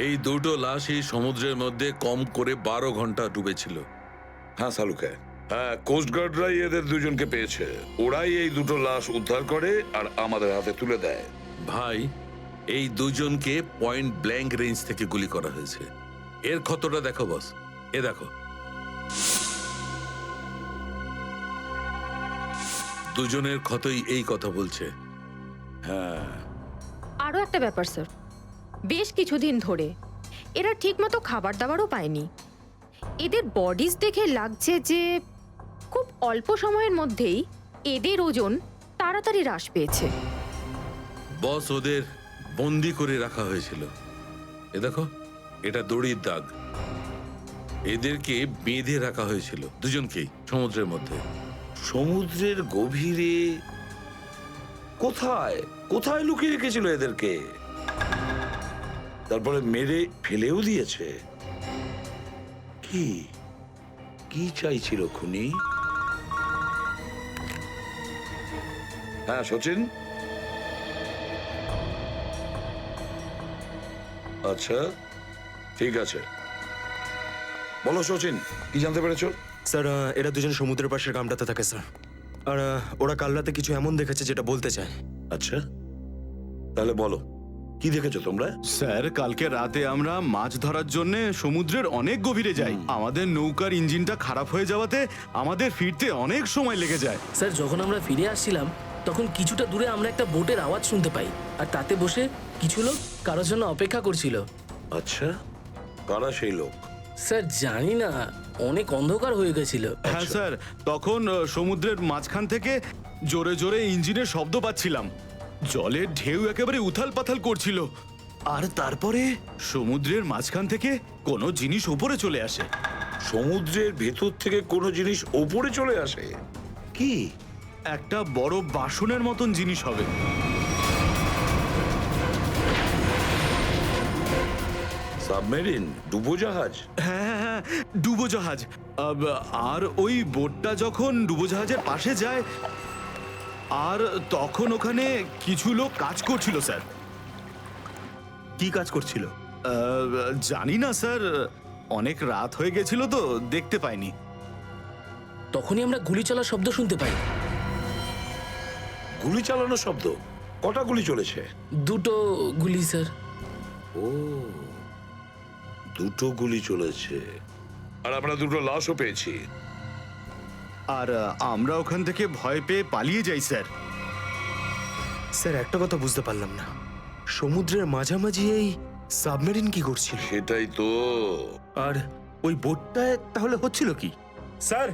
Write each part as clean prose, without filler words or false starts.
এই দুটো লাশই সমুদ্রের মধ্যে কম করে 12 ঘন্টা ডুবেছিল। হ্যাঁ সালুকে, হ্যাঁ কোস্টগার্ডরাই এদের দুজনকে পেয়েছে। ওরাই এই দুটো লাশ উদ্ধার করে আর আমাদের হাতে তুলে দেয়। ভাই, এই দুজনকে পয়েন্ট ব্ল্যাঙ্ক রেঞ্জ থেকে গুলি করা হয়েছে। এর ক্ষতটা দেখো বস, এ দেখো। দুজনের ক্ষতই এই কথা বলছে। হ্যাঁ, আরও একটা ব্যাপার স্যার, বেশ কিছুদিন ধরে এরা ঠিকমতো খাবার দাবারও পায়নি। এদের বডিজ দেখে লাগছে যে খুব অল্প সময়ের মধ্যেই এদের ওজন তাড়াতাড়ি হ্রাস পেয়েছে। বস, ওদের বন্দি করে রাখা হয়েছিল। এ দেখো, এটা দড়ির দাগ। এদেরকে বেঁধে রাখা হয়েছিল দুজনকেই সমুদ্রের মধ্যে। সমুদ্রের গভীরে কোথায় কোথায় লুকিয়ে রেখেছিল এদেরকে? তারপরে মেরে ফেলেও দিয়েছে। কি কি চাইছিল খুনি? হ্যাঁ সচিন, আচ্ছা ঠিক আছে, বলো সচিন, কি জানতে পেরেছো? স্যার, এরা দুজন সমুদ্রের পাশের গ্রামটাতে থাকে স্যার। আর ওরা কাল রাতে কিছু এমন দেখেছে যেটা বলতে চায়। আচ্ছা, তাহলে বলো কি দেখেছো তোমরা? স্যার, কালকে রাতে আমরা মাছ ধরার জন্য সমুদ্রের অনেক গভীরে যাই। আমাদের নৌকার ইঞ্জিনটা খারাপ হয়ে যাওয়াতে আমাদের ফিরতে অনেক সময় লেগে যায়। স্যার, যখন আমরা ফিরে আসছিলাম তখন কিছুটা দূরে আমরা একটা বোটের আওয়াজ শুনতে পাই, আর তাতে বসে কিছু লোক কারোর জন্য অপেক্ষা করছিল। আচ্ছা, কারা সেই লোক? স্যার জানি না, অনেক অন্ধকার হয়ে গেছিল। হ্যাঁ স্যার, তখন সমুদ্রের মাঝখান থেকে জোরে জোরে ইঞ্জিনের শব্দ পাচ্ছিলাম। জলের ঢেউ একেবারে উথাল পাথাল করছিল। আর তারপরে সমুদ্রের মাঝখান থেকে কোনো জিনিস উপরে চলে আসে। সমুদ্রের ভেতর থেকে কোনো জিনিস ওপরে চলে আসে? কি? একটা বড় বাসনের মতন জিনিস হবে। সাবমেরিন, ডুবোজাহাজ? হ্যাঁ হ্যাঁ হ্যাঁ, ডুবোজাহাজ। আর ওই বোটটা যখন ডুবোজাহাজের পাশে যায়, আর তখন ওখানে কিছু লোক কাজ করছিল স্যার। কি কাজ করছিল? জানি না স্যার, অনেক রাত হয়ে গেছিল তো দেখতে পাইনি। তখনই আমরা গুলি চলার শব্দ শুনতে পাই। গুলি চালানোর শব্দ? কটা গুলি চলেছে? দুটো গুলি স্যার। ও, দুটো গুলি চলেছে। আর আমরা দুটো লাশও পেয়েছি। আর আমরা ওখান থেকে ভয় পেয়ে পালিয়ে যাই স্যার। স্যার, একটা কথা বুঝতে পারলাম না, সমুদ্রের মাঝামাঝি এই সাবমেরিন কি করছিল? সেটাই তো। আর ওই বোটটায় তাহলে হচ্ছিল কি? স্যার,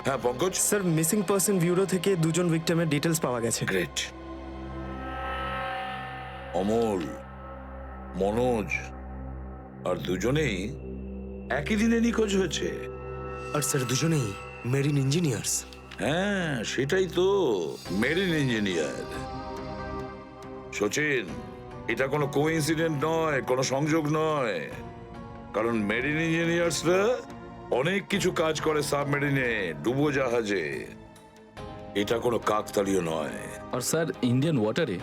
হ্যাঁ Pankaj? Sir, missing person bureau থেকে দুজন ভিকটিমের ডিটেলস পাওয়া গেছে। গ্রেট। অমল, মনোজ আর দুজনেই একই দিনে নিখোঁজ হয়েছে। আর স্যার, দুজনেই মেরিন ইঞ্জিনিয়ার্স। হ্যাঁ সেটাই তো, মেরিন ইঞ্জিনিয়ার। সচিন, এটা কোনো কোইন্সিডেন্ট নয়, কোনো সংযোগ নয়। কারণ মেরিন ইঞ্জিনিয়ার্সরা অনেক কিছু কাজ করে সাবমেরিনে, ডুবোজাহাজে। এটা কোনো কাকতালীয় নয়। আর স্যার, ইন্ডিয়ান ওয়াটারে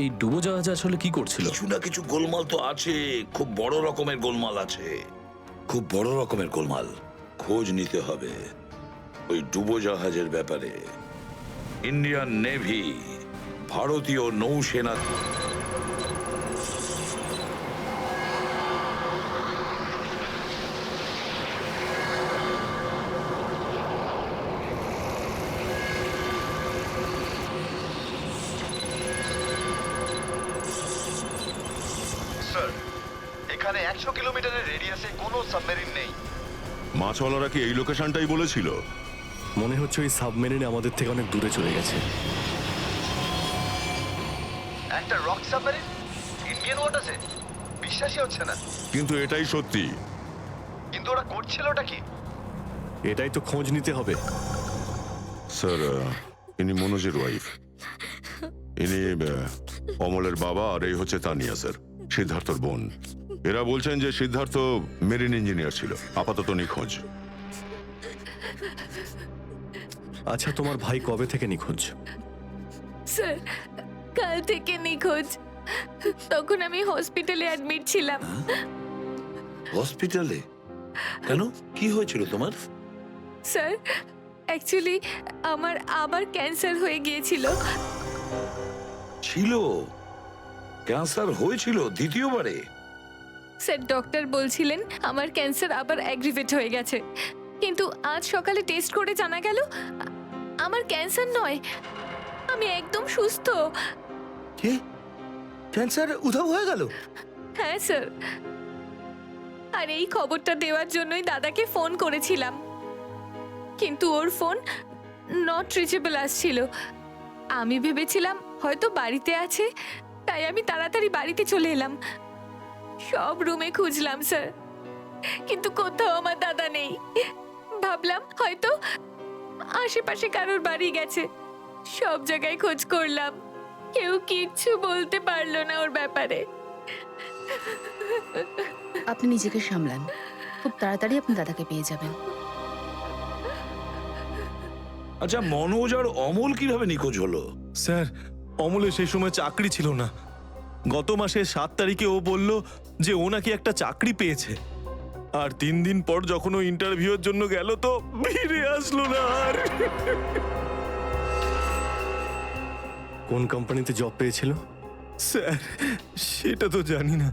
এই ডুবোজাহাজ আসলে কি করছিল? কিছু না কিছু গোলমাল তো আছে, খুব বড় রকমের গোলমাল আছে, খুব বড় রকমের গোলমাল। খোঁজ নিতে হবে ওই ডুবোজাহাজের ব্যাপারে। ইন্ডিয়ান নেভি, ভারতীয় নৌসেনা। স্যার, এখানে 100 কিলোমিটারের রেডিয়াসে কোনো সাবমেরিন নেই। মাছওয়ালারা কি এই লোকেশনটাই বলেছিল? মনে হচ্ছে ওই সাবমেরিন আমাদের থেকে অনেক দূরে চলে গেছে। একটা রক সাবমেরিন ইন্ডিয়ান ওয়াটারে? বিশ্বাসই হচ্ছে না। কিন্তু এটাই সত্যি। কিন্তু ওরা করছিলটা কি? এটাই তো খোঁজ নিতে হবে। স্যার, ইনি মনোজের ওয়াইফ। ইনি অমলের বাবা, আর এই হচ্ছে তানিয়া স্যার, সিদ্ধার্থর বোন। এরা বলছেন যে সিদ্ধার্থ মেরিন ইঞ্জিনিয়ার ছিল, আপাতত নিখোঁজ। আচ্ছা, তোমার ভাই কবে থেকে নিখোঁজ? স্যার, কাল থেকে নিখোঁজ। তখন আমি হসপিটালে অ্যাডমিট ছিলাম। হসপিটালে? কেন, কি হয়েছিল তোমার? স্যার অ্যাকচুয়ালি আমার আবার ক্যান্সার হয়ে গিয়েছিল। ছিল? ক্যান্সার হয়েছিল দ্বিতীয়বারে? স্যার ডক্টর বলছিলেন আমার ক্যান্সার আবার অ্যাগ্রিভেট হয়ে গেছে, কিন্তু আজ সকালে টেস্ট করে জানা গেল আমার ক্যান্সার নয়, আমি একদম সুস্থ। কি ক্যান্সার উধাও হয়ে গেল? হ্যাঁ স্যার, আর এই খবরটা দেওয়ার জন্যই দাদাকে ফোন করেছিলাম, কিন্তু ওর ফোন নট রিচেবল আসছিল। আমি ভেবেছিলাম হয়তো বাড়িতে আছে, তাই আমি তাড়াতাড়ি বাড়িতে চলে এলাম। সব রুমে খুঁজলাম স্যার, কিন্তু কোথাও আমার দাদা নেই। ভাবলাম হয়তো আশেপাশে কারোর বাড়ি গেছে। সব জায়গায় খোঁজ করলাম, কেউ কিচ্ছু বলতে পারলো না ওর ব্যাপারে। আপনি নিজেকে সামলান, খুব তাড়াতাড়ি আপনি দাদাকে পেয়ে যাবেন। আচ্ছা, মনোজ আর অমল কিভাবে নিখোঁজ হলো? স্যার, অমলের সেই সময় চাকরি ছিল না। গত মাসের 7 তারিখে ও বলল যে ও নাকি একটা চাকরি পেয়েছে, আর 3 দিন পর যখন ও ইন্টারভিউর জন্য গেল তো ফিরে আসলো না আর। কোন কোম্পানিতে জব পেয়েছিল? স্যার সেটা তো জানি না,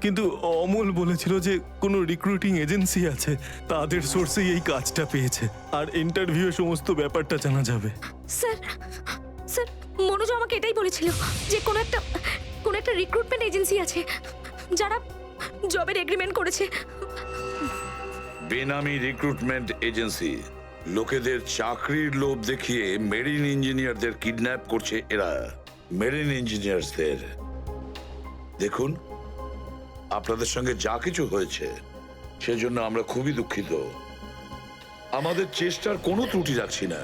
কিন্তু অমল বলেছিল যে কোনো রিক্রুটিং এজেন্সি আছে, তাদের সোর্সেই এই কাজটা পেয়েছে, আর ইন্টারভিউ সমস্ত ব্যাপারটা জানা যাবে। স্যার স্যার মনোজ আমাকে এটাই বলেছিল যে কোনো একটা রিক্রুটমেন্ট এজেন্সি আছে যারা জবের এগ্রিমেন্ট করেছে। বেনামি রিক্রুটমেন্ট এজেন্সি লোকেদের চাকরির লোভ দেখিয়ে মেরিন ইঞ্জিনিয়ারদের কিডন্যাপ করছে এরা। মেরিন ইঞ্জিনিয়ারদের দেখুন, আপনাদের সঙ্গে যা কিছু হয়েছে সেজন্য আমরা খুবই দুঃখিত। আমাদের চেষ্টার কোনো ত্রুটি রাখছি না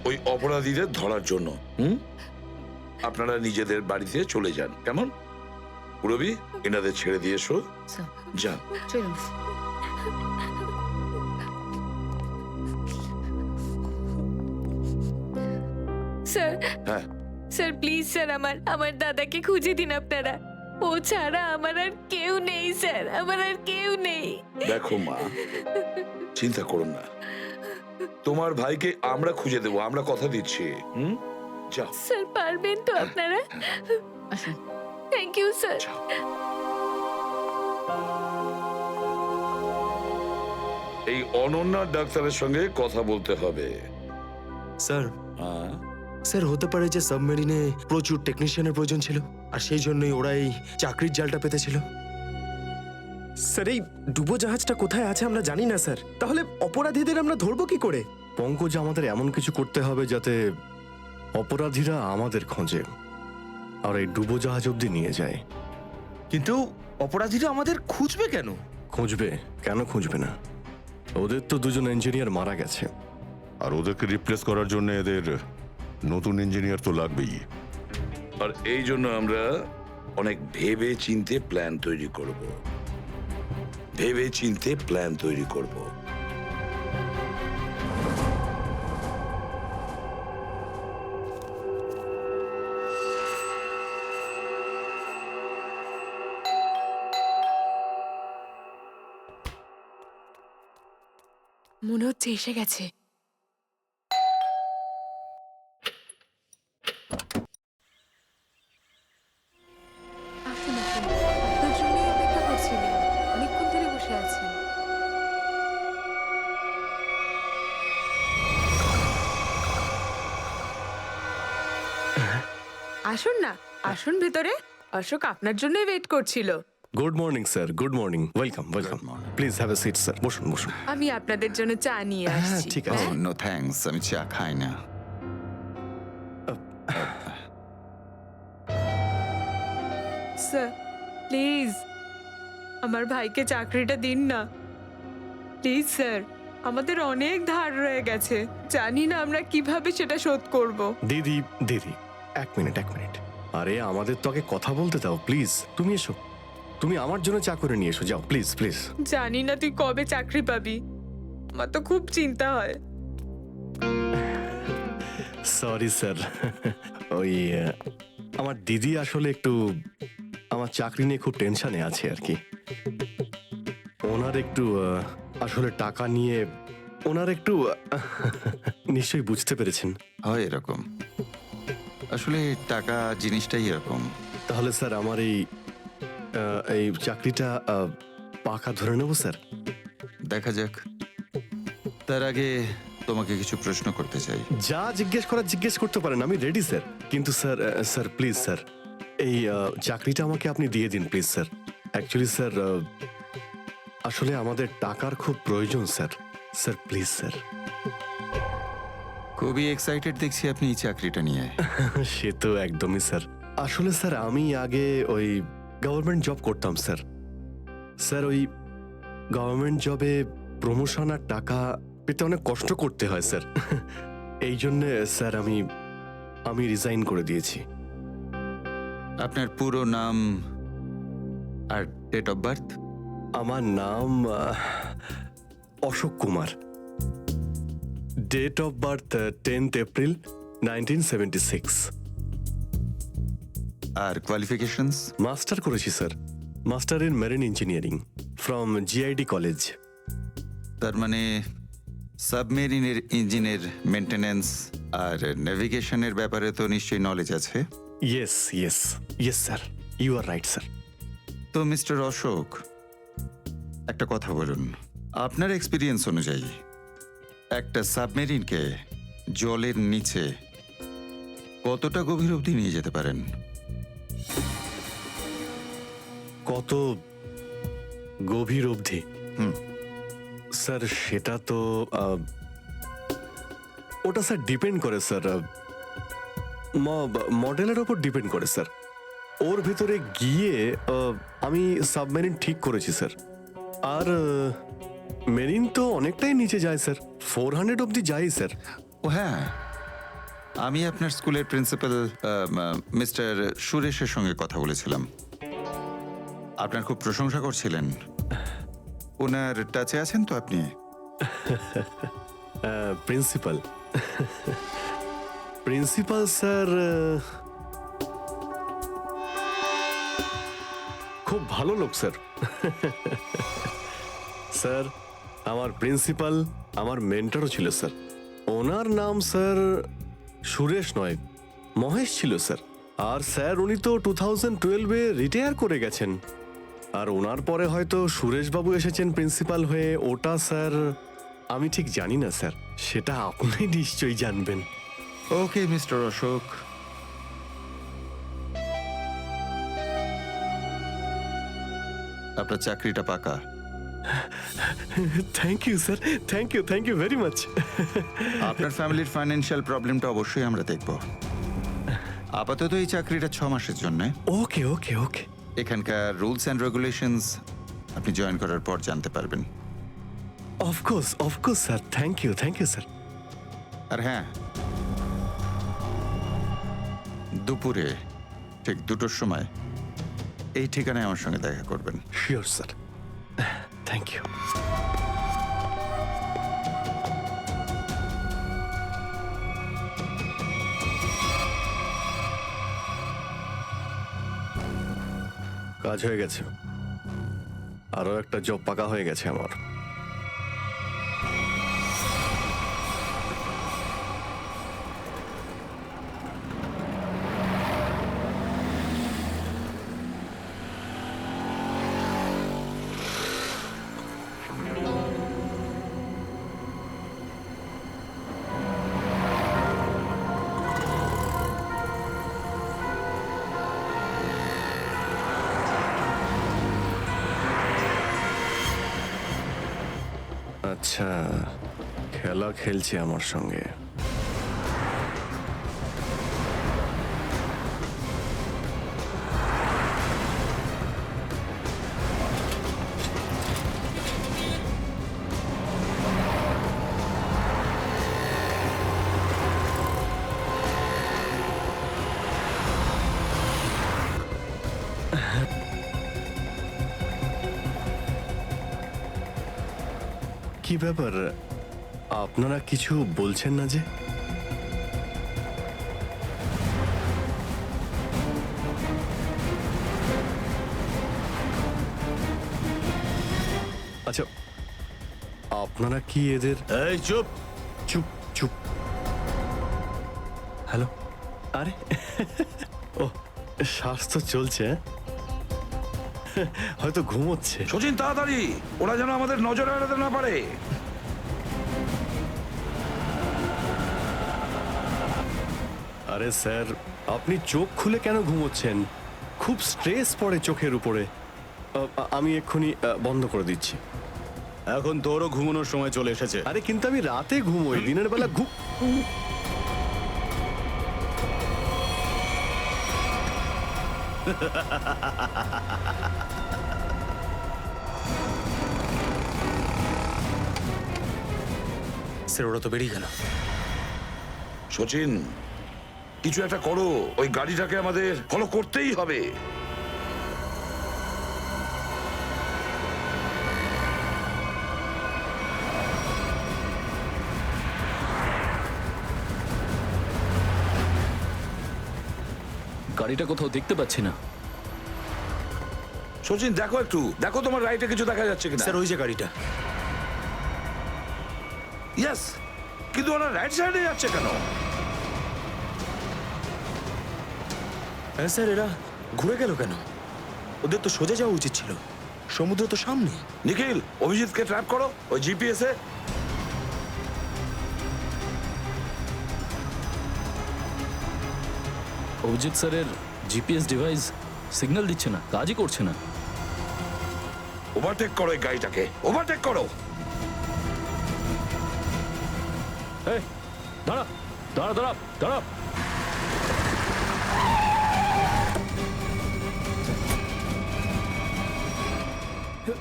ওই অপরাধীদের ধরার জন্য। আপনারা নিজেদের বাড়িতে চলে যান, কেমন? পুরবি, এনাদের ছেড়ে দিয়ে এসো। স্যার যান। চলুন। স্যার হ্যাঁ, স্যার প্লিজ স্যার আমার দাদাকে খুঁজে দিন আপনারা। ও ছাড়া আমার আর কেউ নেই স্যার, আমার আর কেউ নেই। দেখো মা, চিন্তা করুন না, তোমার ভাইকে আমরা খুঁজে দেবো, আমরা কথা দিচ্ছি। যাও। স্যার পারবেন তো আপনারা? আসুন। Thank you sir. এই অনন্যা ডাক্তারের সঙ্গে কথা বলতে হবে। স্যার, হ্যাঁ, স্যার হতে পারে যে সাবমেরিনে প্রচুর টেকনিশিয়ানের প্রয়োজন ছিল, আর সেই জন্যই ওরা এই চাকরির জালটা পেতেছিল। স্যার, এই ডুবো জাহাজটা কোথায় আছে আমরা জানি না স্যার, তাহলে অপরাধীদের আমরা ধরবো কি করে? পঙ্কজ, আমাদের এমন কিছু করতে হবে যাতে অপরাধীরা আমাদের খোঁজে আর এই ডুবোজাহাজ অব্দি নিয়ে যায়। কিন্তু অপরাধীরা আমাদের খুঁজবে কেন? খুঁজবে কেন? খুঁজবে না? ওদের তো 2জন ইঞ্জিনিয়ার মারা গেছে, আর ওদেরকে রিপ্লেস করার জন্য এদের নতুন ইঞ্জিনিয়ার তো লাগবেই। আর এই জন্য আমরা অনেক ভেবে চিন্তে প্ল্যান তৈরি করব। ভেবে চিন্তে প্ল্যান তৈরি করব। মনে হচ্ছে এসে গেছে। আসুন আসুন, আপনার জন্যই অপেক্ষা করছিলাম, অনেকক্ষণ ধরে বসে আছেন। আসুন না, আসুন ভেতরে। অশোক আপনার জন্যই ওয়েট করছিল। Good morning sir, good morning. Welcome welcome. Please have a seat sir. বসুন বসুন। আমি আপনাদের জন্য চা নিয়ে আসছি। ঠিক আছে। নো থ্যাঙ্কস, আমি চা খাই না। স্যার প্লিজ আমার ভাইকে চাকরিটা দিন না, প্লিজ স্যার। আমাদের অনেক ধার রয়ে গেছে, জানি না আমরা কিভাবে সেটা শোধ করব। দিদি দিদি, এক মিনিট। আরে আমাদের তো আগে কথা বলতে দাও প্লিজ। তুমি এসো, তুমি আমার জন্য চা করে নিয়ে এসো, যাও প্লিজ প্লিজ। জানি না তুই কবে চাকরি পাবি, আমার তো খুব চিন্তা হয়। সরি স্যার, ওই আমার দিদি আসলে একটু আমার চাকরি নিয়ে খুব টেনশনে আছে আর কি। ওনার একটু আসলে টাকা নিয়ে ওনার একটু নিশ্চয়ই বুঝতে পেরেছেন। হয় এরকম, আসলে টাকা জিনিসটাই এরকম। তাহলে স্যার আমার এই চাকরিটা পাকা ধরে নেব স্যার? দেখা যাক, তার আগে তোমাকে কিছু প্রশ্ন করতে চাই। যা জিজ্ঞেস করার জিজ্ঞেস করতে পারেন, আমি রেডি স্যার। কিন্তু স্যার স্যার প্লিজ স্যার, এই চাকরিটা আমাকে আপনি দিয়ে দিন প্লিজ স্যার। অ্যাকচুয়ালি স্যার আসলে আমাদের টাকার খুব প্রয়োজন স্যার। Sir please sir. খুবই এক্সাইটেড দেখছি আপনি এই চাকরিটা নিয়ে। সে তো একদমই স্যার। আসলে স্যার আমি আগে ওই গভর্নমেন্ট জব করতাম স্যার। স্যার ওই গভর্নমেন্ট জবে প্রমোশন আর টাকা পেতে অনেক কষ্ট করতে হয় স্যার। এই জন্যে স্যার আমি রিজাইন করে দিয়েছি। আপনার পুরো নাম আর ডেট অফ বার্থ? আমার নাম Ashok Kumar. Date of birth 10th April 1976। আর কোয়ালিফিকেশনস? মাস্টার করেছি sir, master in marine engineering from GID college. তার মানে সাবমেরিনের ইঞ্জিনের মেনটেন্যান্স আর নেভিগেশনের ব্যাপারে তো নিশ্চয়ই নলেজ আছে। Yes yes yes sir, you are right sir. তো মিস্টার অশোক, একটা কথা বলুন, আপনার এক্সপিরিয়েন্স অনুযায়ী একটা সাবমেরিনকে জলের নিচে কতটা গভীর অবধি নিয়ে যেতে পারেন? কত গভীর অবধি? স্যার সেটা তো ওটা স্যার ডিপেন্ড করে স্যার, মডেলের ওপর ডিপেন্ড করে স্যার। ওর ভেতরে গিয়ে আমি সাবমেরিন ঠিক করেছি স্যার। আর মেরিন তো অনেকটাই নিচে যায় স্যার, 400 অবধি যাই স্যার। ও হ্যাঁ, আমি আপনার স্কুলের প্রিন্সিপাল মিস্টার সুরেশের সঙ্গে কথা বলেছিলাম, আপনার খুব প্রশংসা করছিলেন। ওনার টাচে আছেন তো আপনি? প্রিন্সিপাল প্রিন্সিপাল স্যার খুব ভালো লোক স্যার। স্যার আমার প্রিন্সিপাল আমার মেন্টরও ছিল স্যার। ওনার নাম স্যার সুরেশ নয়, মহেশ ছিল স্যার। আর স্যার উনি তো 2012-এ রিটায়ার করে গেছেন। আর ওনার পরে হয়তো সুরেশবাবু এসেছেন প্রিন্সিপাল হয়ে, ওটা স্যার আমি ঠিক জানি না স্যার, সেটা আপনি নিশ্চয়ই জানবেন। ওকে মিস্টার অশোক, আপনার চাকরিটা পাকা। Thank you sir, thank you very much. আপনার ফ্যামিলির ফাইন্যান্সিয়াল প্রবলেমটা অবশ্যই আমরা দেখব। আপাতত এই চাকরিটা 6 মাসের জন্য। ওকে ওকে ওকে। এখানকার রুলস অ্যান্ড রেগুলেশনস আপনি জয়েন করার পর জানতে পারবেন। Of course sir, thank you sir. আর হ্যাঁ, দুপুরে ঠিক 2টোর সময় এই ঠিকানায় আমার সঙ্গে দেখা করবেন। Sure sir, thank you. কাজ হয়ে গেছে, আরো একটা জব পাকা হয়ে গেছে আমার। আচ্ছা, খেলা খেলছে আমার সঙ্গে। কি ব্যাপার, আপনারা কিছু বলছেন না যে? আচ্ছা, আপনারা কি এদের... এই চুপ! চুপ চুপ। হ্যালো, আরে ও, শ্বাস তো চলছে, হয়তো ঘুমোচ্ছে। সচিন তাড়াতাড়ি, ওরা যেন আমাদের নজরে এড়াতে না পারে। আরে স্যার, আপনি চোখ খুলে কেন ঘুমোচ্ছেন? খুব স্ট্রেস পড়ে চোখের উপরে। আমি এক্ষুনি বন্ধ করে দিচ্ছি। এখন তোরও ঘুমানোর সময় চলে এসেছে। আরে কিন্তু আমি রাতে ঘুমোই, দিনের বেলা স্যার ওরা তো বেরিয়ে গেল। সচিন, কিছু একটা করো, ওই গাড়িটাকে আমাদের ফলো করতেই হবে। গাড়িটা কোথাও দেখতে পাচ্ছি না। সচিন দেখো একটু, দেখো তোমার রাইটে কিছু দেখা যাচ্ছে কিনা। স্যার ওই যে গাড়িটা। ইয়েস, কিন্তু ওরা রাইট সাইডে যাচ্ছে কেন? হ্যাঁ স্যার, এরা ঘুরে গেল কেন? ওদের তো সোজা যাওয়া উচিত ছিল, সমুদ্র তো সামনে। নিখিল, অভিজিৎকে ট্র্যাপ করো ওই জিপিএস এ। অভিজিৎ স্যারের জিপিএস ডিভাইস সিগন্যাল দিচ্ছে না, কাজই করছে না। ওভারটেক করো এই গাড়িটাকে, ওভারটেক করো। এই দাঁড়া দাঁড়া দাঁড়া দাঁড়া!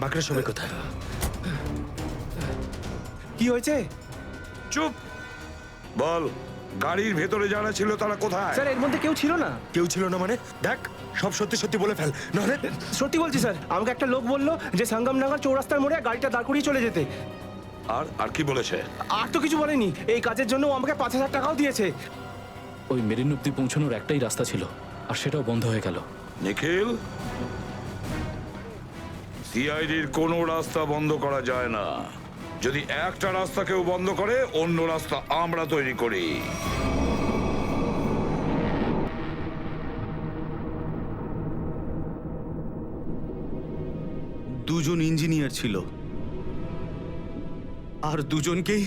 বাঁকড়া সবাই কোথায়? কি হয়েছে? চুপ! বল, গাড়ির ভেতরে যারা ছিল তারা কোথায়? স্যার এর মধ্যে কেউ ছিল না। কেউ ছিল না মানে? দেখ, সব সত্যি সত্যি বলে ফেল, নাহলে। সত্যি বলছি স্যার, আমাকে একটা লোক বললো যে সঙ্গমনগর চৌরাস্তার মোড়ে গাড়িটা দাঁড় করিয়ে চলে যেতে। আর কি বলেছে? আর তো কিছু বলেনি। এই কাজের জন্য ও আমাকে 5,000 টাকাও দিয়েছে। ওই মেরিন অব্দি পৌঁছানোর একটাই রাস্তা ছিল, আর সেটাও বন্ধ হয়ে গেল। নিখিল, সিআইডির কোনো রাস্তা বন্ধ করা যায় না। যদি একটা রাস্তা কেউ বন্ধ করে, অন্য রাস্তা আমরা তৈরি করি। দুজন ইঞ্জিনিয়ার ছিল, আর দুজনকেই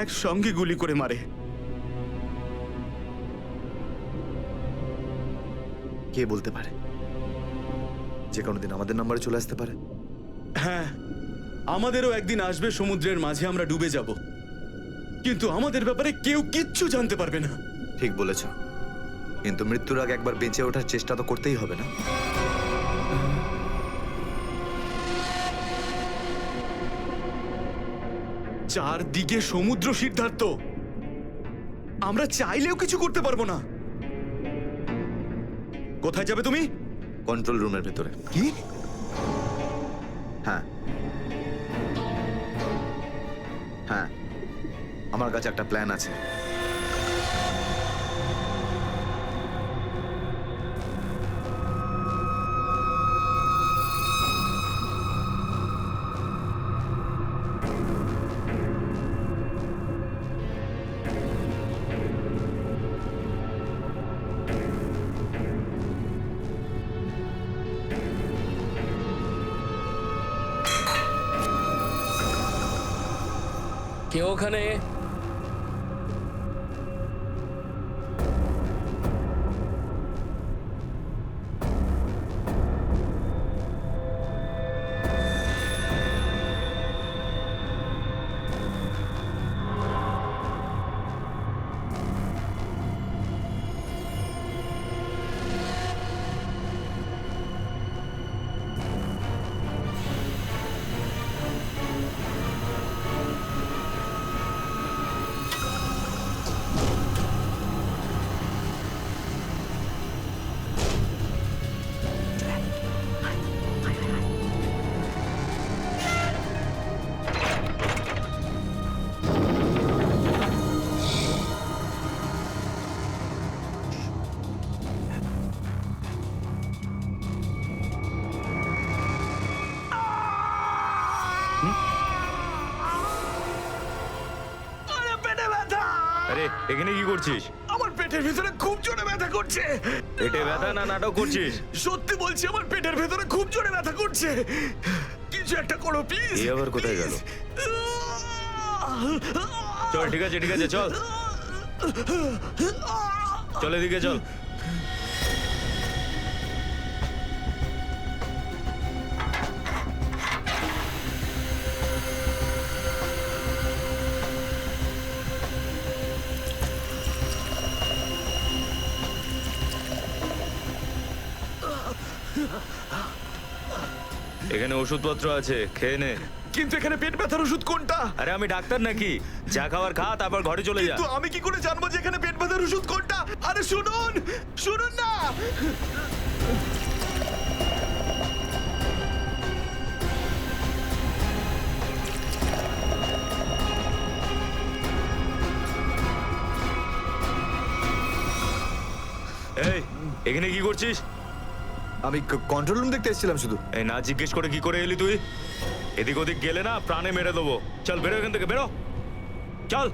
একসঙ্গে গুলি করে মারে। কে বলতে পারে? যে কোনো দিন আমাদের নাম্বারে চলে আসতে পারে। হ্যাঁ, আমাদেরও একদিন আসবে, সমুদ্রের মাঝে আমরা ডুবে যাব, কিন্তু আমাদের ব্যাপারে কেউ কিচ্ছু জানতে পারবে না। ঠিক বলেছ, কিন্তু মৃত্যুর আগে একবার বেঁচে ওঠার চেষ্টা তো করতেই হবে না? চারদিকে সমুদ্র, সিদ্ধার্থ, আমরা চাইলেও কিছু করতে পারবো না। কোথায় যাবে তুমি? কন্ট্রোল রুমের ভেতরে। কি? হ্যাঁ হ্যাঁ, আমার কাছে একটা প্ল্যান আছে। কেউ ওখানে? এখানে কি করছিস? আমার পেটের ভিতরে খুব জোরে ব্যথা করছে। পেটে ব্যথা না নাটক করছিস? সত্যি বলছি, আমার পেটের ভেতরে খুব জোরে ব্যথা করছে। কিছু একটা করো প্লিজ। এই আবার কোথায় গেল? চল ঠিক আছে ঠিক আছে চল চল এদিকে চল। এখানে ওষুধপত্র আছে, খেয়ে নে। কিন্তু এখানে পেট ব্যথার ওষুধ কোনটা? আরে আমি ডাক্তার নাকি? যা খাবার খা, তারপর ঘরে চলে যা। কিন্তু আমি কি করে জানবো যে এখানে পেট ব্যথার ওষুধ কোনটা? আরে শুনুন, শুনুন না। এই এখানে কি করছিস? আমি কন্ট্রোল রুম দেখতে এসেছিলাম শুধু। এই না জিজ্ঞেস করে কি করে এলি তুই? এদিক ওদিক গেলে না প্রাণে মেরে দেবো। চল বেরো এখান থেকে, বেরো চল।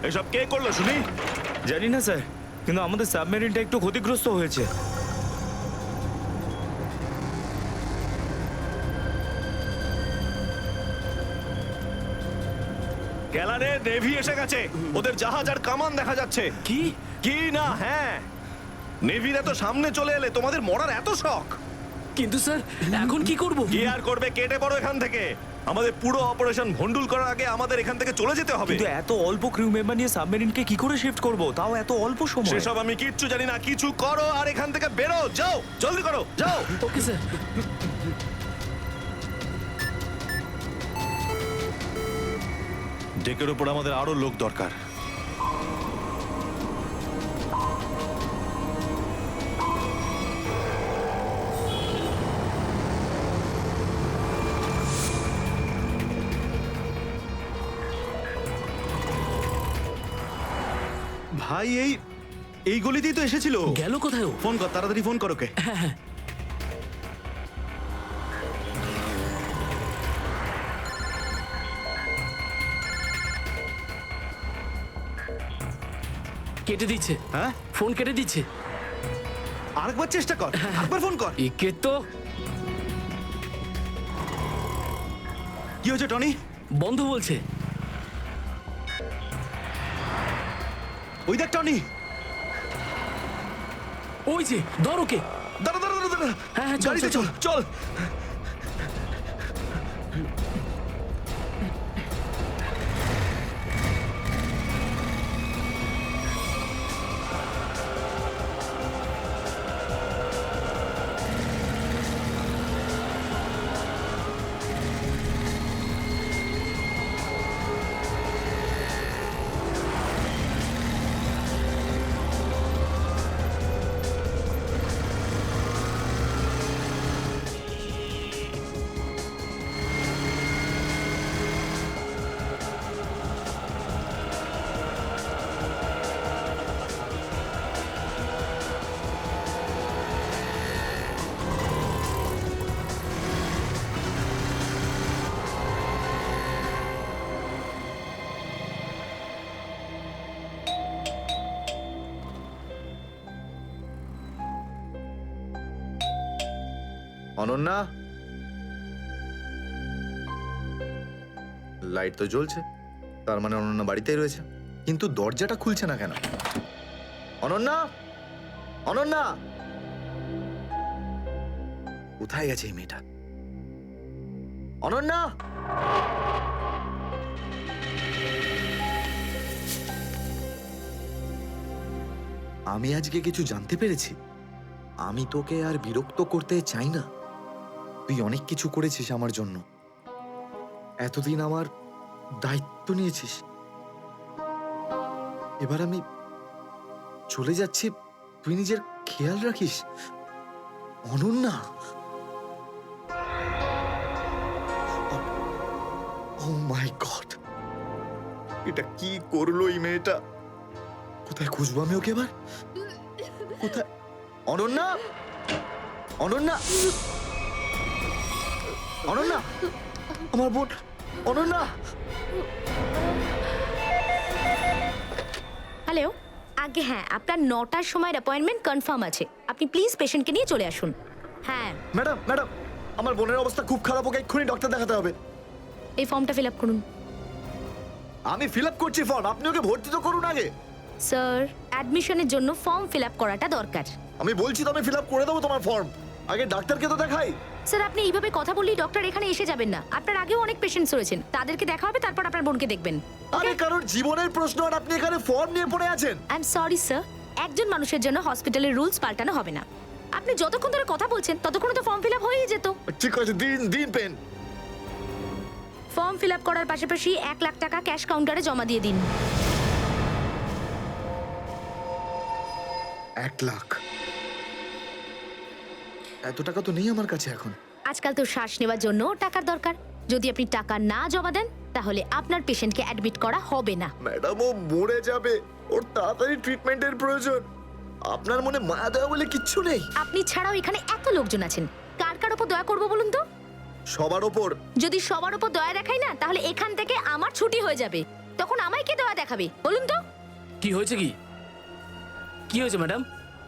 এসব কে করলো শুনি? জানি না স্যার, কিন্তু আমাদের সাবমেরিনটা একটু ক্ষতিগ্রস্ত হয়েছে। গ্যালারে নেভি এসে গেছে। ওদের জাহাজ আর কামান দেখা যাচ্ছে। কি কি না? হ্যাঁ, নেভির এত সামনে চলে এলে তোমাদের মরার এত শখ? কিন্তু স্যার এখন কি করব? কি আর করবে, কেটে পড়ো এখান থেকে। আমাদের পুরো অপারেশন ভন্ডুল করার আগে আমাদের এখান থেকে চলে যেতে হবে। কিন্তু এত অল্প ক্রিউ মেম্বার নিয়ে সাবমেরিনকে কি করে শিফট করব, তাও এত অল্প সময়? সেসব আমি কিচ্ছু জানি না, কিছু করো আর এখান থেকে বেরো, যাও, জলদি করো, যাও। Okay sir. ডেকের উপর আমাদের আরো লোক দরকার। ভাই এই গলিতেই তো এসেছিল। গেল কোথায় ও? ফোন কর, তাড়াতাড়ি ফোন কর ওকে। কেটে দিচ্ছে। হ্যাঁ, ফোন কেটে দিচ্ছে। আরেকবার চেষ্টা কর, আরেকবার ফোন কর। একে তো কি হয়েছে টনি? বন্ধ বলছে। ওই দেখ টনি। ওই যে, ধর ওকে। দাঁড়া দাঁড়া দাঁড়া দাঁড়া। হ্যাঁ হ্যাঁ, চল গাড়িতে চল চল চল। অনন্যা, লাইট তো জ্বলছে, তার মানে অনন্যা বাড়িতেই রয়েছে, কিন্তু দরজাটা খুলছে না কেন? অনন্যা, অনন্যা, কোথায় গেছে এই মেয়েটা? অনন্যা, আমি আজকে কিছু জানতে পেরেছি। আমি তোকে আর বিরক্ত করতে চাই না। তুই অনেক কিছু করেছিস আমার জন্য, এতদিন আমার দায়িত্ব নিয়েছিস। এবার আমি চলে যাচ্ছি, তুই নিজের খেয়াল রাখিস। অনন্যা, ও মাই গড, এটা কি করলো এই মেয়েটা? কোথায় খুঁজবো আমি ওকে এবার? কোথায়? অনন্যা, অনন্যা, অনন্যা, আমার বোন অনন্যা। হ্যালো, আগে হ্যাঁ, আপনার 9টার সময়ের অ্যাপয়েন্টমেন্ট কনফার্ম আছে। আপনি প্লিজ পেশেন্টকে নিয়ে চলে আসুন। হ্যাঁ ম্যাডাম, ম্যাডাম, আমার বোনের অবস্থা খুব খারাপ, ওকে এক্ষুনি ডক্টর দেখাতে হবে। এই ফর্মটা ফিল আপ করুন। আমি ফিল আপ করছি ফর্ম, আপনি ওকে ভর্তি তো করুন আগে। স্যার, অ্যাডমিশনের জন্য ফর্ম ফিল আপ করাটা দরকার। আমি বলছি তো আমি ফিল আপ করে দেবো তোমার ফর্ম, আগে ডাক্তারকে তো দেখাই। স্যার, আপনি এইভাবে কথা বললেই ডক্টর এখানে এসে যাবেন না। আপনার আগেও অনেক পেশেন্টস রয়েছেন, তাদেরকে দেখা হবে, তারপর আপনার বোনকে দেখবেন। আরে কারোর জীবনের প্রশ্ন আর আপনি এখানে ফর্ম নিয়ে পড়ে আছেন। আই এম সরি স্যার, একজন মানুষের জন্য হসপিটালের রুলস পাল্টানো হবে না। আপনি যতক্ষণ ধরে কথা বলছেন ততক্ষণ তো ফর্ম ফিল আপ হয়েই যেত। ঠিক আছে, দিন দিন পেন। ফর্ম ফিল আপ করার পাশাপাশি 1 লাখ টাকা ক্যাশ কাউন্টারে জমা দিয়ে দিন। 1 লাখ? এত টাকা তো নেই আমার কাছে এখন। আজকাল তো শ্বাস নেওয়ার জন্য টাকার দরকার। যদি আপনি টাকা না জমা দেন তাহলে আপনার পেশেন্টকে অ্যাডমিট করা হবে না। ম্যাডাম, ও মরে যাবে, ওর তাড়াতাড়ি ট্রিটমেন্টের প্রয়োজন। আপনার মনে মায়া দয়া বলে কিচ্ছু নেই? আপনি ছাড়াও এখানে এত লোকজন আছেন, কার কার উপর দয়া করবো বলুন তো? সবার ওপর। যদি সবার উপর দয়া দেখাই না, তাহলে এখান থেকে আমার ছুটি হয়ে যাবে। তখন আমায় কে দয়া দেখাবে বলুন তো? কি হয়েছে? কি হয়েছে ম্যাডাম?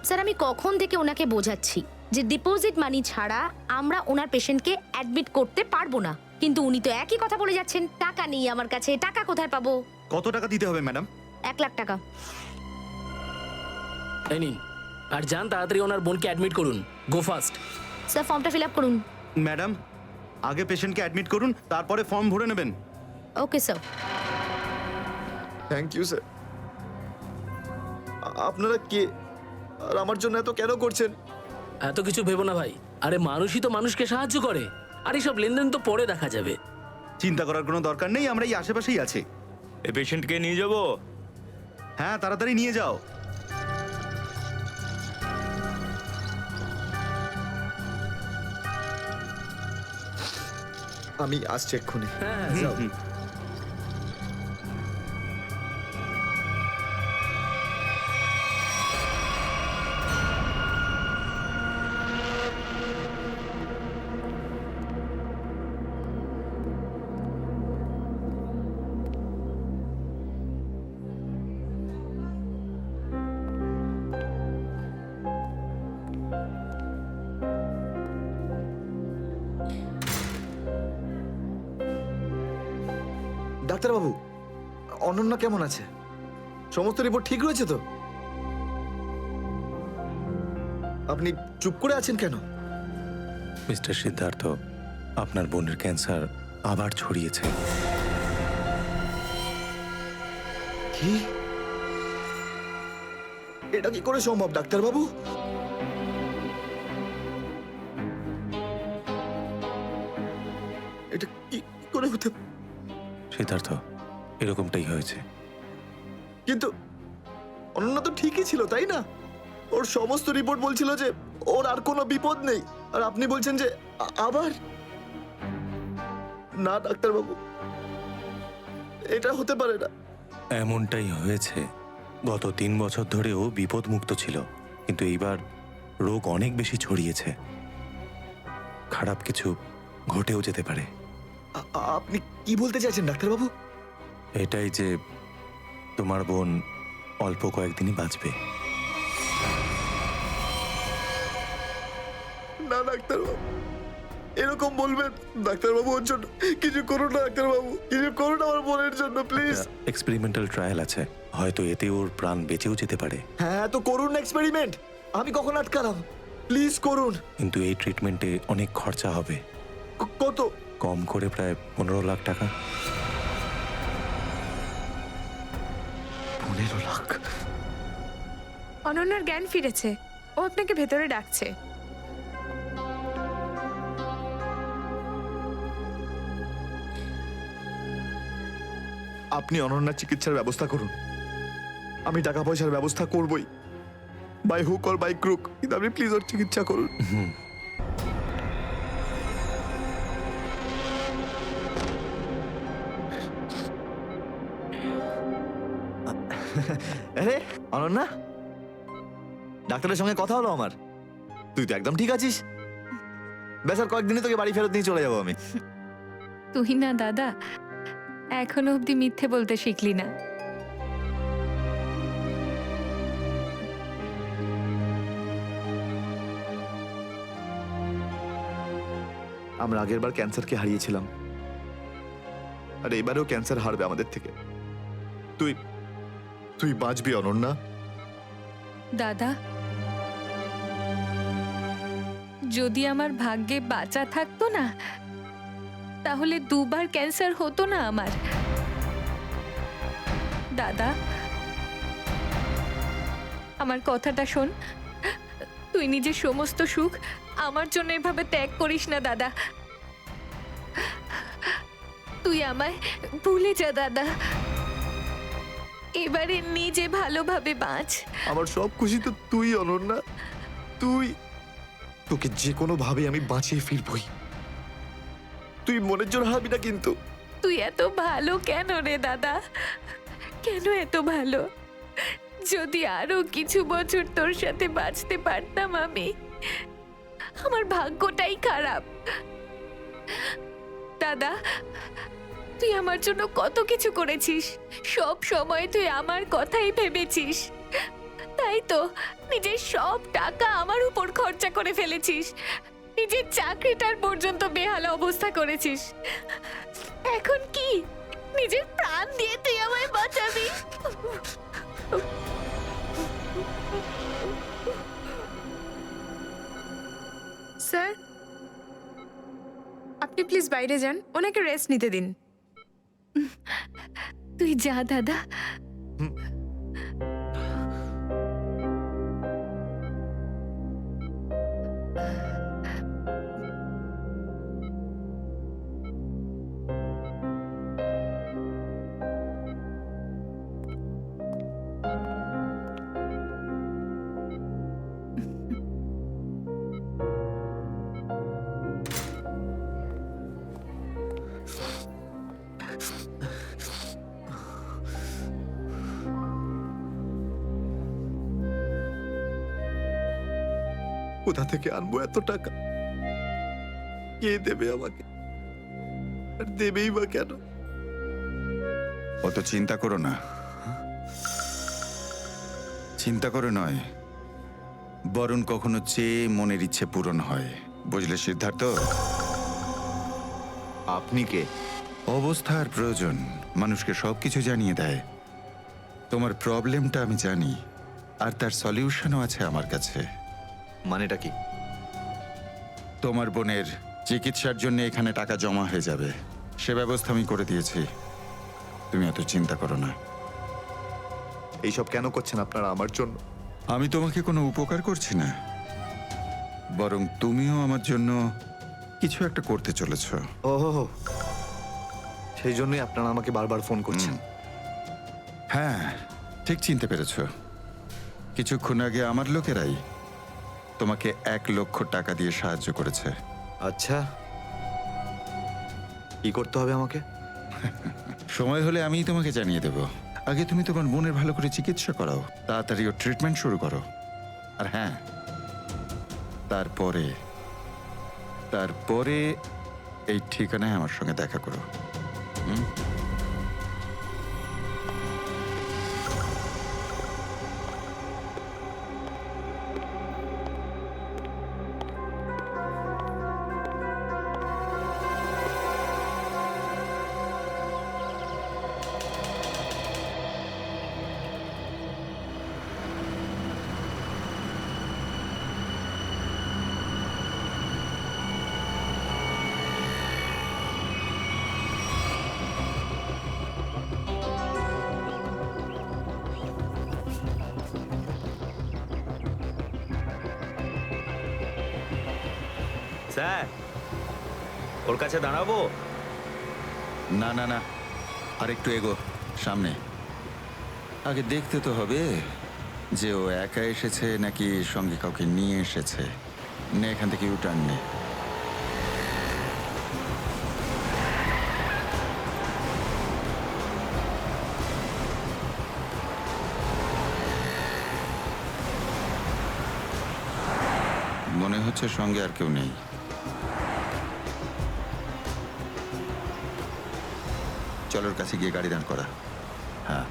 স্যার, আমি কখন থেকে ওনাকে বোঝাচ্ছি যে ডিপোজিট মানি ছাড়া আমরা ওনার পেশেন্টকে অ্যাডমিট করতে পারবো না, কিন্তু উনি তো একই কথা বলে যাচ্ছেন। টাকা নেই আমার কাছে, টাকা কোথায় পাবো? কত টাকা দিতে হবে ম্যাডাম? 1 লাখ টাকা। এই নিন, আর যান তাড়াতাড়ি ওনার বোনকে অ্যাডমিট করুন। Go fast. স্যার ফর্মটা ফিল আপ করুন। ম্যাডাম, আগে পেশেন্টকে অ্যাডমিট করুন, তারপরে ফর্ম ভরে নেবেন। Okay sir. Thank you sir. আপনারা কে আর আমার জন্য এত কেন করছেন? এত কিছু ভেবো না ভাই, আরে মানুষই তো মানুষকে সাহায্য করে, আর এইসব লেনদেন তো পরে দেখা যাবে। চিন্তা করার কোনো দরকার নেই, আমরা এই আশেপাশেই আছি। এই পেশেন্টকে নিয়ে যাবো। হ্যাঁ, তাড়াতাড়ি নিয়ে যাও। আমি আসছি এক্ষুনি। হ্যাঁ যাও। ডাক্তারবাবু, অনন্যা কেমন আছে? সমস্ত রিপোর্ট ঠিক রয়েছে তো? আপনি চুপ করে আছেন কেন? মিস্টার সিদ্ধার্থ, আপনার বোনের ক্যান্সার আবার ছড়িয়েছে। কি? এটা কি করে সম্ভব ডাক্তারবাবু? এটা কি করে হতে? সিদ্ধার্থ, এরকমটাই হয়েছে। কিন্তু অনন্যা তো ঠিকই ছিল, তাই না? ওর সমস্ত রিপোর্ট বলছিল যে ওর আর কোনো বিপদ নেই, আর আপনি বলছেন যে আবার? না ডাক্তারবাবু, এটা হতে পারে না। এমনটাই হয়েছে। গত 3 বছর ধরে ও বিপদমুক্ত ছিল, কিন্তু এইবার রোগ অনেক বেশি ছড়িয়েছে। খারাপ কিছু ঘটেও যেতে পারে। আপনি কি বলতে চাইছেন ডাক্তারবাবু? এটাই যে তোমার বোন অল্প কয়েকদিনই বাঁচবে। না ডাক্তারবাবু, এরকম বলবেন? ডাক্তারবাবু, ওর জন্য কিছু করুন না ডাক্তারবাবু, কিছু করুন আমার বোনের জন্য প্লিজ। এক্সপেরিমেন্টাল ট্রায়াল আছে, হয়তো এতে ওর প্রাণ বেঁচেও যেতে পারে। হ্যাঁ, তো করুন এক্সপেরিমেন্ট। আমি কখন আটকালাম? প্লিজ করুন। কিন্তু এই ট্রিটমেন্টে অনেক খরচা হবে। কত? কম করে প্রায় 15 লাখ টাকা। 15 লাখ? অনন্যার জ্ঞান ফিরেছে, ও আপনাকে ভেতরে ডাকছে। আপনি অনন্যার চিকিৎসার ব্যবস্থা করুন, আমি টাকা পয়সার ব্যবস্থা করবই, by hook or by crook, কিন্তু আপনি প্লিজ ওর চিকিৎসা করুন। আরে অনন্যা, ডাক্তারের সঙ্গে কথা হলো আমার। তুই তো একদম ঠিক আছিস। বেশ, আর কয়েকদিনই তোকে বাড়ি ফেরত নিয়ে চলে যাবো আমি। তুই না দাদা, এখনো অব্দি মিথ্যে বলতে শিখলি না। আমরা আগেরবার ক্যান্সারকে হারিয়েছিলাম, আর এবারেও ক্যান্সার হারবে আমাদের থেকে। তুই তুই বাঁচবি অনন্যা। দাদা, যদি আমার ভাগ্যে বাঁচা থাকতো না, তাহলে 2 বার ক্যান্সার হতো না আমার। দাদা, আমার কথাটা শোন। তুই নিজের সমস্ত সুখ আমার জন্য এভাবে ত্যাগ করিস না দাদা। তুই আমায় ভুলে যা দাদা। এবারে নিজে ভালোভাবে বাঁচ। আমার সব খুশি তো তুই অনন্যা, তুই। তোকে যে কোনো ভাবে আমি বাঁচিয়ে ফিরবই, তুই মনের জোর হারবি না কিন্তু। তুই এত ভালো কেন রে দাদা? কেন এত ভালো? যদি আরো কিছু বছর তোর সাথে বাঁচতে পারতাম আমি। আমার ভাগ্যটাই খারাপ। দাদা, তুই আমার জন্য কত কিছু করেছিস, সব সময় তুই আমার কথাই ভেবেছিস। তাই তো নিজের সব টাকা আমার উপর খরচা করে ফেলেছিস, নিজের চাকরিটার পর্যন্ত বেহালা অবস্থা করেছিস। এখন কি নিজের প্রাণ দিয়ে তুই আমায় বাঁচাবি? স্যার, প্লিজ বাইরে যান, ওনাকে রেস্ট নিতে দিন। তুই যা দাদা। কোথা থেকে আনবো এত টাকা? কে দেবে আমাকে? আর দেবেই বা কেন? অত চিন্তা করো না। চিন্তা করে নয়, বরং কখনো চেয়ে মনের ইচ্ছে পূরণ হয়, বুঝলে সিদ্ধার্থ? আপনি কে? অবস্থার প্রয়োজন মানুষকে সবকিছু জানিয়ে দেয়। তোমার প্রবলেমটা আমি জানি, আর তার সলিউশনও আছে আমার কাছে। মানেটা কি? তোমার বোনের চিকিৎসার জন্য এখানে টাকা জমা হয়ে যাবে, সে ব্যবস্থা আমি করে দিয়েছি। তুমি এত চিন্তা করো না। এইসব কেন করছেন আপনারা আমার জন্য? আমি তোমাকে কোনো উপকার করছি না, বরং তুমিও আমার জন্য কিছু একটা করতে চলেছ। ওহো, সেই জন্যই আপনারা আমাকে বারবার ফোন করছেন। হ্যাঁ, ঠিক চিনতে পেরেছ। কিছুক্ষণ আগে আমার লোকেরাই তোমাকে 1 লক্ষ টাকা দিয়ে সাহায্য করেছে। আচ্ছা, কি করতে হবে আমাকে? সময় হলে আমিই তোমাকে জানিয়ে দেব। আগে তুমি তোমার বোনের ভালো করে চিকিৎসা করাও, তাড়াতাড়ি ওর ট্রিটমেন্ট শুরু করো। আর হ্যাঁ, তারপরে তারপরে এই ঠিকানায় আমার সঙ্গে দেখা করো। হুম? স্যার, ওর কাছে দাঁড়াবো? না না না, আর একটু এগো সামনে। আগে দেখতে তো হবে যে ও একা এসেছে নাকি সঙ্গে কাউকে নিয়ে এসেছে। নে, এখান থেকে ইউটার্ন নে। মনে হচ্ছে সঙ্গে আর কেউ নেই। চলোর কাছে গিয়ে গাড়ি দাঁড় করা। হ্যাঁ,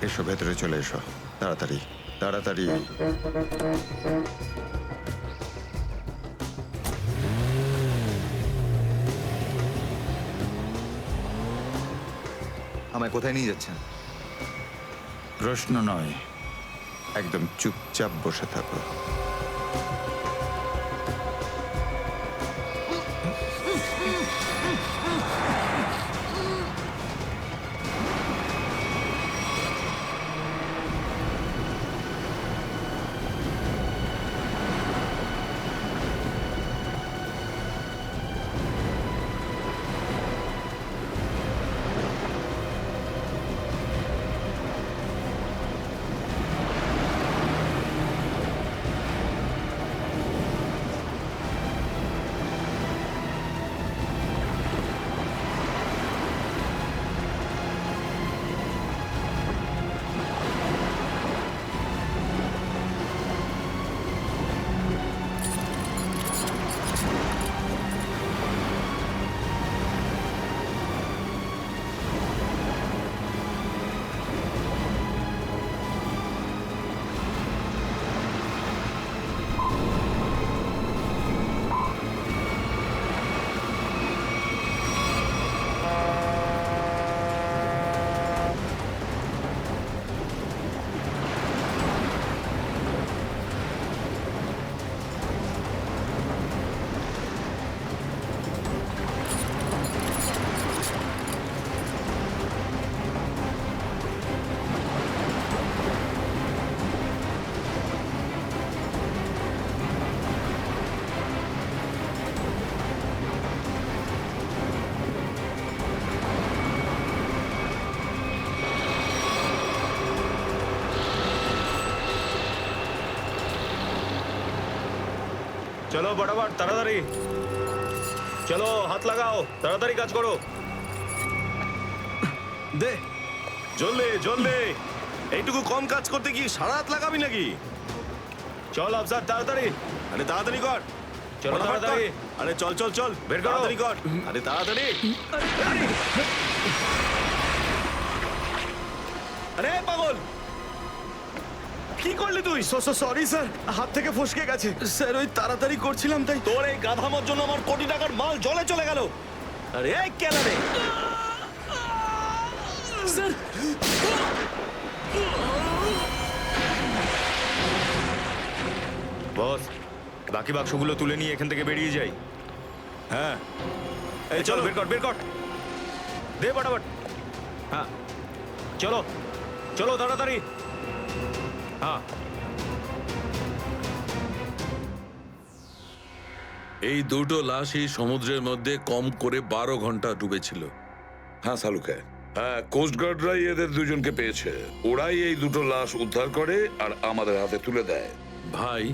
এসো, ভেতরে চলে এসো, তাড়াতাড়ি তাড়াতাড়ি। আমায় কোথায় নিয়ে যাচ্ছেন? প্রশ্ন নয়, একদম চুপচাপ বসে থাকো। চলো ফটাফট তাড়াতাড়ি চলো, হাত লাগাও, তাড়াতাড়ি কাজ করো। দে জলদি জলদি, এইটুকু কম কাজ করতে কি সারা রাত লাগাবি নাকি? চল আফসার তাড়াতাড়ি, আরে তাড়াতাড়ি কর, চলো তাড়াতাড়ি। আরে চল চল চল, বের করো। তাড়াতাড়ি কর, আরে তাড়াতাড়ি। আরে পাগল, কি করলি তুই? সরি স্যার, হাত থেকে ফসকে গেছে স্যার, ওই তাড়াতাড়ি করছিলাম তাই। তোর এই গাধামার জন্য আমার কোটি টাকার মাল জলে চলে গেল। আরে এই কেন রে? স্যার বস, বাকি বাক্সগুলো তুলে নিয়ে এখান থেকে বেরিয়ে যাই। হ্যাঁ এই চলো, বের কর বের কর, দে ফটাফট। হ্যাঁ চলো চলো তাড়াতাড়ি। হ্যাঁ এই দুটো লাশই সমুদ্রের মধ্যে কম করে 12 ঘন্টা ডুবেছিল। হ্যাঁ সালুকে, হ্যাঁ কোস্টগার্ডরাই এদের দুজনকে পেয়েছে। ওরাই এই দুটো লাশ উদ্ধার করে আর আমাদের হাতে তুলে দেয়। ভাই,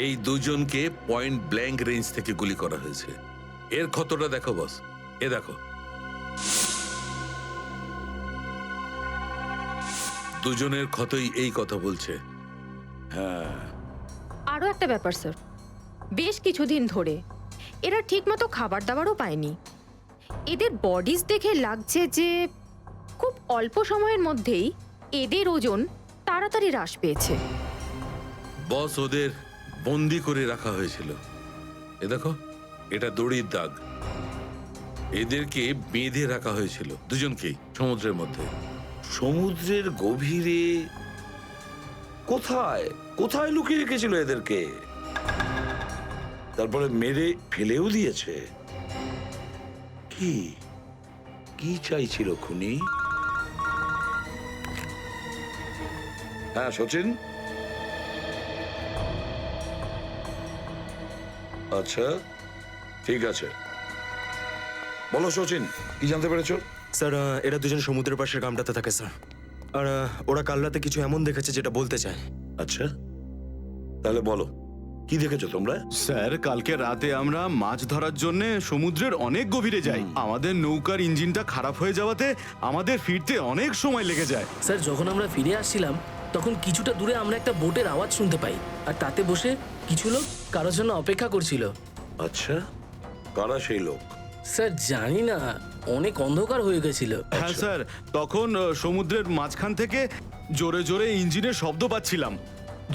এই দুজনকে পয়েন্ট ব্ল্যাঙ্ক রেঞ্জ থেকে গুলি করা হয়েছে। এর ক্ষতটা দেখো বস, এ দেখো। দুজনের ক্ষতই এই কথা বলছে। হ্যাঁ, আরও একটা ব্যাপার স্যার, বেশ কিছুদিন ধরে এরা ঠিকমতো খাবার দাবারও পায়নি। এদের বডিজ দেখে লাগছে যে খুব অল্প সময়ের মধ্যেই এদের ওজন তাড়াতাড়ি হ্রাস পেয়েছে। বস, ওদের বন্দি করে রাখা হয়েছিল। এ দেখো, এটা দড়ির দাগ। এদেরকে বেঁধে রাখা হয়েছিল দুজনকেই সমুদ্রের মধ্যে। সমুদ্রের গভীরে কোথায় কোথায় লুকিয়ে রেখেছিল এদেরকে, তারপরে মেরে ফেলেও দিয়েছে। কি কি চাইছিল খুনি? হ্যাঁ সচিন, আচ্ছা ঠিক আছে, বলো সচিন, কি জানতে পেরেছো? স্যার এরা দুজন সমুদ্রের পাশের গ্রামটাতে থাকে স্যার, আর ওরা কাল রাতে কিছু এমন দেখেছে যেটা বলতে চায়। আচ্ছা, তাহলে বলো কি দেখেছো তোমরা? স্যার, কালকে রাতে আমরা মাছ ধরার জন্য সমুদ্রের অনেক গভীরে যাই। আমাদের নৌকার ইঞ্জিনটা খারাপ হয়ে যাওয়াতে আমাদের ফিরতে অনেক সময় লেগে যায়। স্যার যখন আমরা ফিরে আসছিলাম তখন কিছুটা দূরে আমরা একটা বোটের আওয়াজ শুনতে পাই, আর তাতে বসে কিছু লোক কারোর জন্য অপেক্ষা করছিল। আচ্ছা, কারা সেই লোক? স্যার জানি না, অনেক অন্ধকার হয়ে গেছিল। হ্যাঁ স্যার, তখন সমুদ্রের মাঝখান থেকে জোরে জোরে ইঞ্জিনের শব্দ পাচ্ছিলাম।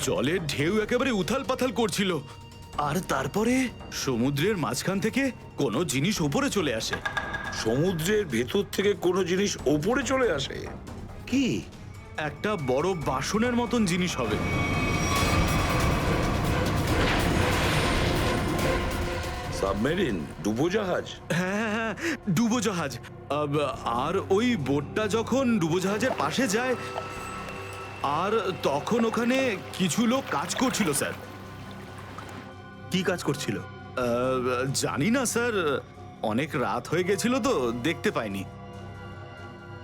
জলের ঢেউ একেবারে উথাল পাথাল করছিল, আর তারপরে সমুদ্রের মাঝখান থেকে কোনো জিনিস ওপরে চলে আসে। সমুদ্রের ভেতর থেকে কোনো জিনিস ওপরে চলে আসে? কি? একটা বড় বাসনের মতন জিনিস হবে। সাবমেরিন, ডুবোজাহাজ? হ্যাঁ হ্যাঁ, ডুবোজাহাজ। আর ওই বোটটা যখন ডুবোজাহাজের পাশে যায়, আর তখন ওখানে কিছু লোক কাজ করছিল স্যার। কি কাজ করছিল? জানি না স্যার, অনেক রাত হয়ে গেছিল তো দেখতে পাইনি।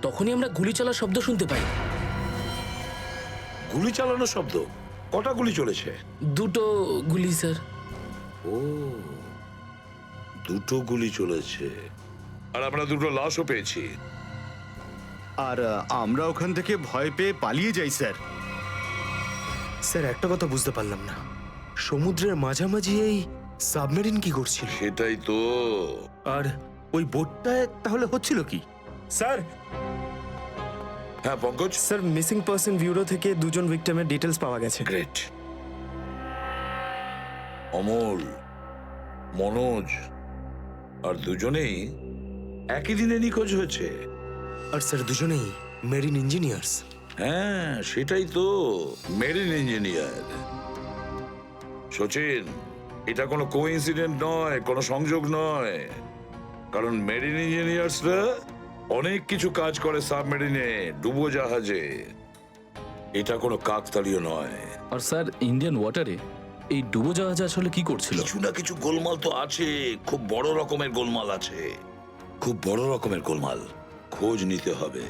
তখনই আমরা গুলি চলার শব্দ শুনতে পাই। গুলি চালানোর শব্দ? কটা গুলি চলেছে? দুটো গুলি স্যার। ও, দুটো গুলি চলেছে। আর আমরা দুটো লাশও পেয়েছি। আর আমরা ওখান থেকে ভয় পেয়ে পালিয়ে যাই স্যার। স্যার একটা কথা বুঝতে পারলাম না, সমুদ্রের মাঝামাঝি এই সাবমেরিন কি করছিল? সেটাই তো। আর ওই বোটটায় তাহলে হচ্ছিল কি? স্যার। হ্যাঁ Pankaj. Sir, missing person bureau থেকে দুজন ভিকটিমের ডিটেলস পাওয়া গেছে। গ্রেট। অমল, মনোজ আর দুজনেই একই দিনে নিখোঁজ হয়েছে। আর স্যার দুজনেই মেরিন ইঞ্জিনিয়ার্স। হ্যাঁ সেটাই তো, মেরিন ইঞ্জিনিয়ার। সচিন, এটা কোনো কোইন্সিডেন্ট নয়, কোনো সংযোগ নয়, কারণ মেরিন ইঞ্জিনিয়ার্সরা অনেক কিছু কাজ করে সাবমেরিনে, ডুবোজাহাজে। এটা কোনো কাকতালীয় নয়। আর স্যার, ইন্ডিয়ান ওয়াটারে এই ডুবোজাহাজ আসলে কি করছিল? কিছু না কিছু গোলমাল তো আছে, খুব বড় রকমের গোলমাল আছে, খুব বড় রকমের গোলমাল। খোঁজ নিতে হবে।